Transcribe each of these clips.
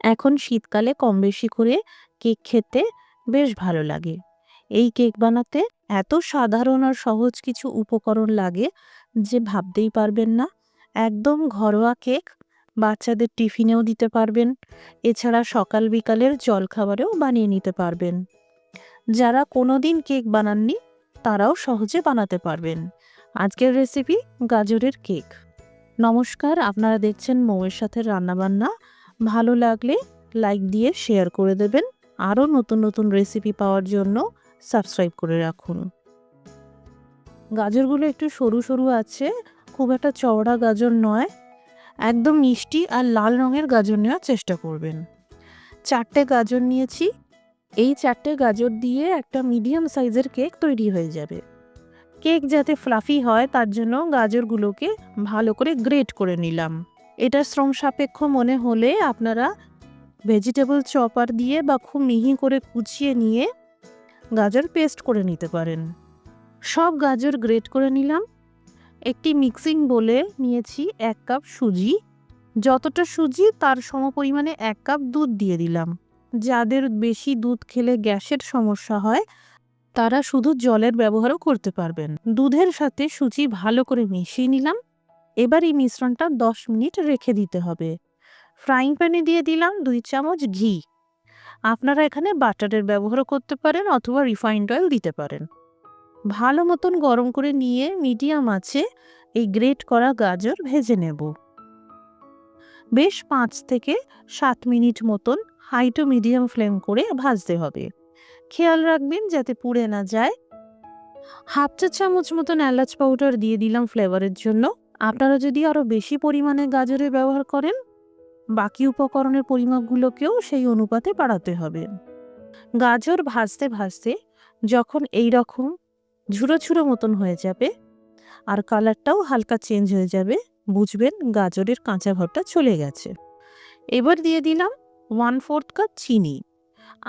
এখন শীতকালে কম বেশি করে কেক খেতে বেশ ভালো লাগে। এই কেক বানাতে এত সাধারণ আর সহজ কিছু উপকরণ লাগে যে ভাবতেই পারবেন না। একদম ঘরোয়া কেক, বাচ্চাদের টিফিনেও দিতে পারবেন। এছাড়া সকাল বিকালের জলখাবারেও বানিয়ে নিতে পারবেন। যারা কোনোদিন কেক বানাননি তারাও সহজে বানাতে পারবেন। আজকের রেসিপি গাজরের কেক। নমস্কার, আপনারা দেখছেন মৌয়ের সাথে রান্নাবান্না। ভালো লাগলে লাইক দিয়ে শেয়ার করে দেবেন। আরও নতুন নতুন রেসিপি পাওয়ার জন্য সাবস্ক্রাইব করে রাখুন। গাজরগুলো একটু সরু সরু আছে, খুব একটা চওড়া গাজর নয়। একদম মিষ্টি আর লাল রঙের গাজর নেওয়ার চেষ্টা করবেন। 4টে গাজর নিয়েছি। এই 4টে গাজর দিয়ে একটা মিডিয়াম সাইজের কেক তৈরি হয়ে যাবে। কেক যাতে ফ্লাফি হয় তার জন্য গাজরগুলোকে ভালো করে গ্রেট করে নিলাম। এটা শ্রম সাপেক্ষ মনে হলে আপনারা ভেজিটেবল চপার দিয়ে বা খুব মিহি করে কুচিয়ে নিয়ে গাজর পেস্ট করে নিতে পারেন। সব গাজর গ্রেট করে নিলাম। একটি মিক্সিং বোলে নিয়েছি 1 কাপ সুজি। যতটা সুজি তার সমপরিমাণে 1 কাপ দুধ দিয়ে দিলাম। যাদের বেশি দুধ খেলে গ্যাসের সমস্যা হয় তারা শুধু জলের ব্যবহারও করতে পারবেন। দুধের সাথে সুজি ভালো করে মিশিয়ে নিলাম। এবার এই মিশ্রণটা 10 মিনিট রেখে দিতে হবে। ফ্রাইং প্যানে দিয়ে দিলাম 2 চামচ ঘি। আপনারা এখানে বাটারের ব্যবহারও করতে পারেন অথবা রিফাইন্ড অয়েল দিতে পারেন। ভালো মতন গরম করে নিয়ে মিডিয়াম আঁচে এই গ্রেট করা গাজর ভেজে নেব। বেশ 5 থেকে 7 মিনিট মতন হাই টু মিডিয়াম ফ্লেম করে ভাজতে হবে। খেয়াল রাখবেন যাতে পুড়ে না যায়। হাফ চা চামচ মতন এলাচ পাউডার দিয়ে দিলাম ফ্লেভারের জন্য। আপনারা যদি আরও বেশি পরিমাণে গাজরের ব্যবহার করেন বাকি উপকরণের পরিমাপগুলোকেও সেই অনুপাতে বাড়াতে হবে। গাজর ভাজতে ভাজতে যখন এই রকম ঝুড়ো ঝুড়ো মতন হয়ে যাবে আর কালারটাও হালকা চেঞ্জ হয়ে যাবে, বুঝবেন গাজরের কাঁচা ভাবটা চলে গেছে। এবার দিয়ে দিলাম 1/4 কাপ চিনি।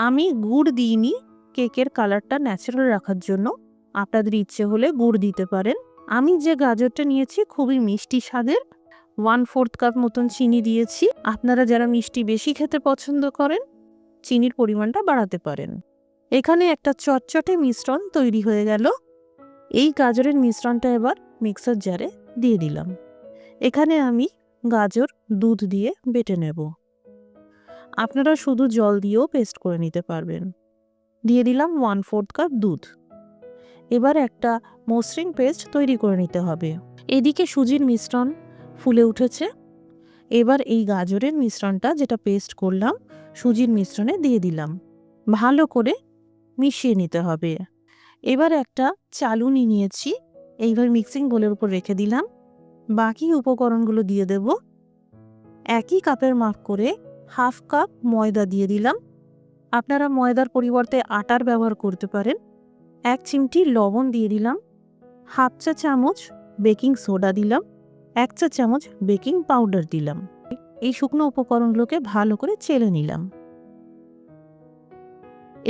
আমি গুড় দিইনি কেকের কালারটা ন্যাচারাল রাখার জন্য। আপনাদের ইচ্ছে হলে গুড় দিতে পারেন। আমি যে গাজরটা নিয়েছি খুবই মিষ্টি স্বাদের, 1/4 কাপ মতন চিনি দিয়েছি। আপনারা যারা মিষ্টি বেশি খেতে পছন্দ করেন চিনির পরিমাণটা বাড়াতে পারেন। এখানে একটা চটচটে মিশ্রণ তৈরি হয়ে গেল। এই গাজরের মিশ্রণটা এবার মিক্সার জারে দিয়ে দিলাম। এখানে আমি গাজর দুধ দিয়ে বেটে নেব। আপনারা শুধু জল দিয়েও পেস্ট করে নিতে পারবেন। দিয়ে দিলাম 1/4 কাপ দুধ। এবার একটা মসৃণ পেস্ট তৈরি করে নিতে হবে। এদিকে সুজির মিশ্রণ ফুলে উঠেছে। এবার এই গাজরের মিশ্রণটা যেটা পেস্ট করলাম সুজির মিশ্রণে দিয়ে দিলাম। ভালো করে মিশিয়ে নিতে হবে। এবার একটা চালুনি নিয়েছি, এইভাবে মিক্সিং বোলের উপর রেখে দিলাম। বাকি উপকরণগুলো দিয়ে দেব। একই কাপের মাপ করে হাফ কাপ ময়দা দিয়ে দিলাম। আপনারা ময়দার পরিবর্তে আটার ব্যবহার করতে পারেন। 1 চিমটি লবণ দিয়ে দিলাম। হাফ চা চামচ বেকিং সোডা দিলাম। 1 চা চামচ বেকিং পাউডার দিলাম। এই শুকনো উপকরণগুলোকে ভালো করে চেলে নিলাম।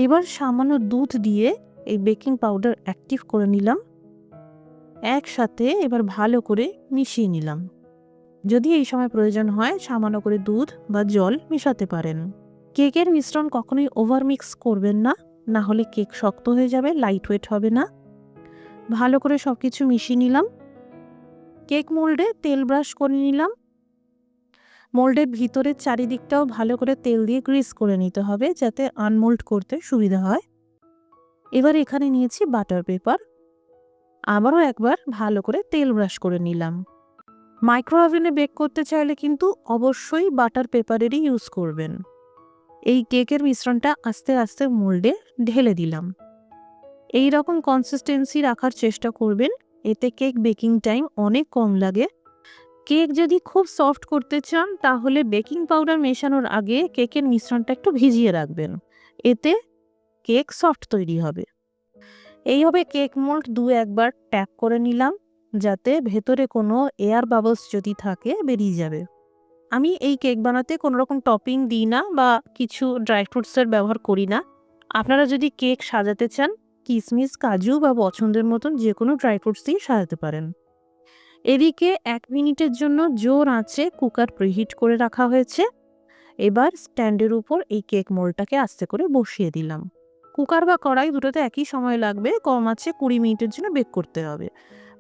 এবার সামান্য দুধ দিয়ে এই বেকিং পাউডার অ্যাক্টিভ করে নিলাম। একসাথে এবার ভালো করে মিশিয়ে নিলাম। যদি এই সময় প্রয়োজন হয় সামান্য করে দুধ বা জল মেশাতে পারেন। কেকের মিশ্রণ কখনোই ওভার মিক্স করবেন না, না হলে কেক শক্ত হয়ে যাবে, লাইট ওয়েট হবে না। ভালো করে সব কিছু মিশিয়ে নিলাম। কেক মোল্ডে তেল ব্রাশ করে নিলাম। মোল্ডের ভিতরের চারিদিকটাও ভালো করে তেল দিয়ে গ্রিস করে নিতে হবে যাতে আনমোল্ড করতে সুবিধা হয়। এবার এখানে নিয়েছি বাটার পেপার। আবারও একবার ভালো করে তেল ব্রাশ করে নিলাম। মাইক্রো ওভেনে বেক করতে চাইলে কিন্তু অবশ্যই বাটার পেপারেরই ইউজ করবেন। এই কেকের মিশ্রণটা আস্তে আস্তে মোল্ডে ঢেলে দিলাম। এই রকম কনসিস্টেন্সি রাখার চেষ্টা করবেন, এতে কেক বেকিং টাইম অনেক কম লাগে। কেক যদি খুব সফট করতে চান তাহলে বেকিং পাউডার মেশানোর আগে কেকের মিশ্রণটা একটু ভিজিয়ে রাখবেন, এতে কেক সফট তৈরি হবে। এইভাবে কেক মোল্ড 2-1 বার ট্যাপ করে নিলাম যাতে ভেতরে কোনো এয়ার বাবলস যদি থাকে বেরিয়ে যাবে। আমি এই কেক বানাতে কোনো রকম টপিং দিই না বা কিছু ড্রাই ফ্রুটসের ব্যবহার করি না। আপনারা যদি কেক সাজাতে চান কিশমিশ, কাজু বা পছন্দের মতন যে কোনো ড্রাই ফ্রুটস দিয়ে সাজাতে পারেন। এদিকে 1 মিনিটের জন্য জোর আঁচে কুকার প্রিহিট করে রাখা হয়েছে। এবার স্ট্যান্ডের উপর এই কেক মোল্ডটাকে আস্তে করে বসিয়ে দিলাম। কুকার বা কড়াই দুটোতে একই সময় লাগবে, কম আছে 20 মিনিটের জন্য বেক করতে হবে।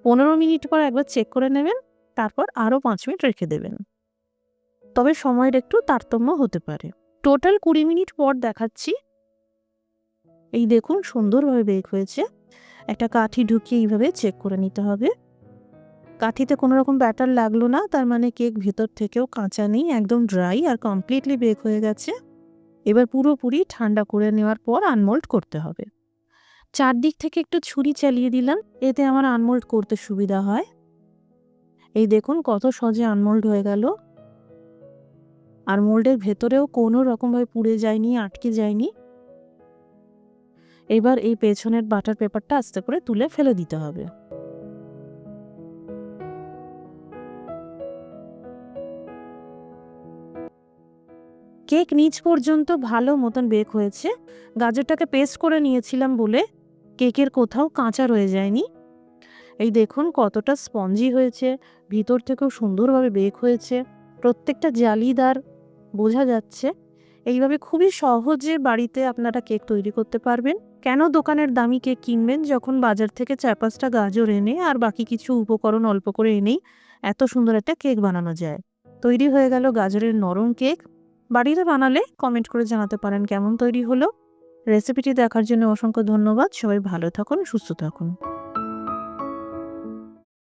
15 মিনিট পর একবার চেক করে নেবেন, তারপর আরও 5 মিনিট রেখে দেবেন, তবে সময়ের একটু তারতম্য হতে পারে। টোটাল 20 মিনিট পর দেখাচ্ছি। এই দেখুন সুন্দরভাবে বেক হয়েছে। একটা কাঠি ঢুকিয়ে এইভাবে চেক করে নিতে হবে। কাঠিতে কোনো রকম ব্যাটার লাগলো না, তার মানে কেক ভেতর থেকেও কাঁচা নেই, একদম ড্রাই আর কমপ্লিটলি বেক হয়ে গেছে। এবার পুরোপুরি ঠান্ডা করে নেওয়ার পর আনমোল্ড করতে হবে। চারদিক থেকে একটু ছুরি চালিয়ে দিলাম, এতে আমার আনমোল্ড করতে সুবিধা হয়। এই দেখুন কত সহজে আনমোল্ড হয়ে গেল। আর মোল্ডের ভেতরেও কোনো রকমভাবে পুড়ে যায়নি, আটকে যায়নি। এবার এই পেছনের বাটার পেপারটা আস্তে করে তুলে ফেলে দিতে হবে। কেক নিচ পর্যন্ত ভালো মতন বেক হয়েছে। গাজরটাকে পেস্ট করে নিয়েছিলাম বলে কেকের কোথাও কাঁচা রয়ে যায়নি। এই দেখুন কতটা স্পঞ্জি হয়েছে, ভিতর থেকেও সুন্দরভাবে বেক হয়েছে, প্রত্যেকটা জালিদার বোঝা যাচ্ছে। এইভাবে খুবই সহজে বাড়িতে আপনারা কেক তৈরি করতে পারবেন। কেন দোকানের দামি কেক কিনবেন, যখন বাজার থেকে 4-5টা গাজর এনে আর বাকি কিছু উপকরণ অল্প করে এনেই এত সুন্দর একটা কেক বানানো যায়। তৈরি হয়ে গেল গাজরের নরম কেক। বাড়িতে বানালে কমেন্ট করে জানাতে পারেন কেমন তৈরি হলো। রেসিপিটি দেখার জন্য অসংখ্য ধন্যবাদ। সবাই ভালো থাকুন, সুস্থ থাকুন।